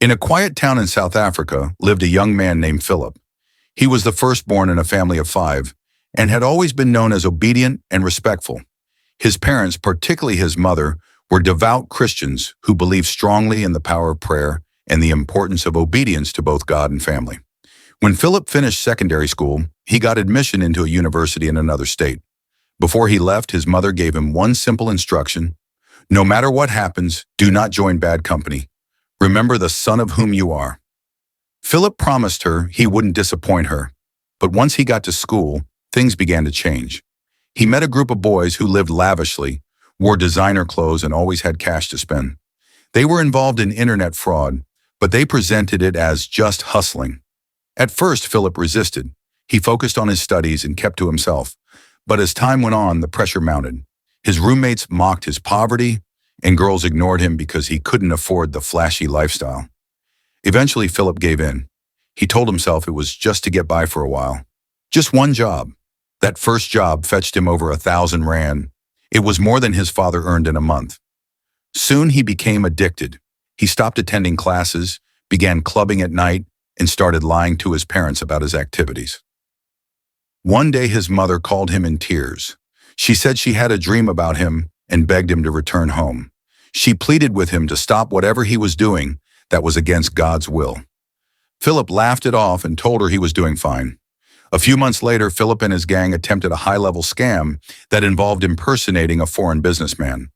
In a quiet town in South Africa lived a young man named Philip. He was the firstborn in a family of five and had always been known as obedient and respectful. His parents, particularly his mother, were devout Christians who believed strongly in the power of prayer and the importance of obedience to both God and family. When Philip finished secondary school, he got admission into a university in another state. Before he left, his mother gave him one simple instruction: no matter what happens, do not join bad company. Remember the son of whom you are. Philip promised her he wouldn't disappoint her, but once he got to school, things began to change. He met a group of boys who lived lavishly, wore designer clothes, and always had cash to spend. They were involved in internet fraud, but they presented it as just hustling. At first, Philip resisted. He focused on his studies and kept to himself. But as time went on, the pressure mounted. His roommates mocked his poverty, and girls ignored him because he couldn't afford the flashy lifestyle. Eventually, Philip gave in. He told himself it was just to get by for a while. Just one job. That first job fetched him over 1,000 rand. It was more than his father earned in a month. Soon he became addicted. He stopped attending classes, began clubbing at night, and started lying to his parents about his activities. One day his mother called him in tears. She said she had a dream about him and begged him to return home. She pleaded with him to stop whatever he was doing that was against God's will. Philip laughed it off and told her he was doing fine. A few months later, Philip and his gang attempted a high-level scam that involved impersonating a foreign businessman.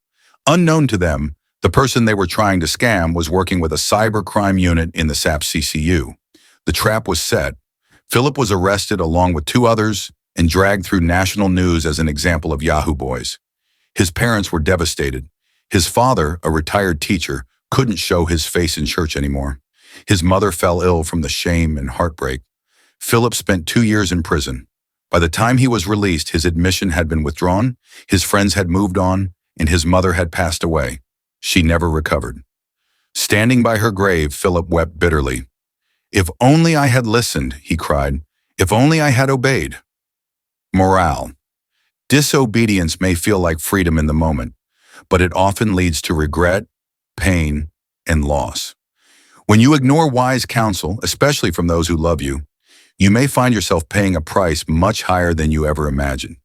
Unknown to them, the person they were trying to scam was working with a cybercrime unit in the SAP CCU. The trap was set. Philip was arrested along with two others and dragged through national news as an example of Yahoo boys. His parents were devastated. His father, a retired teacher, couldn't show his face in church anymore. His mother fell ill from the shame and heartbreak. Philip spent 2 years in prison. By the time he was released, his admission had been withdrawn, his friends had moved on, and his mother had passed away. She never recovered. Standing by her grave, Philip wept bitterly. "If only I had listened," he cried. "If only I had obeyed." Morale. Disobedience may feel like freedom in the moment, but it often leads to regret, pain, and loss. When you ignore wise counsel, especially from those who love you, you may find yourself paying a price much higher than you ever imagined.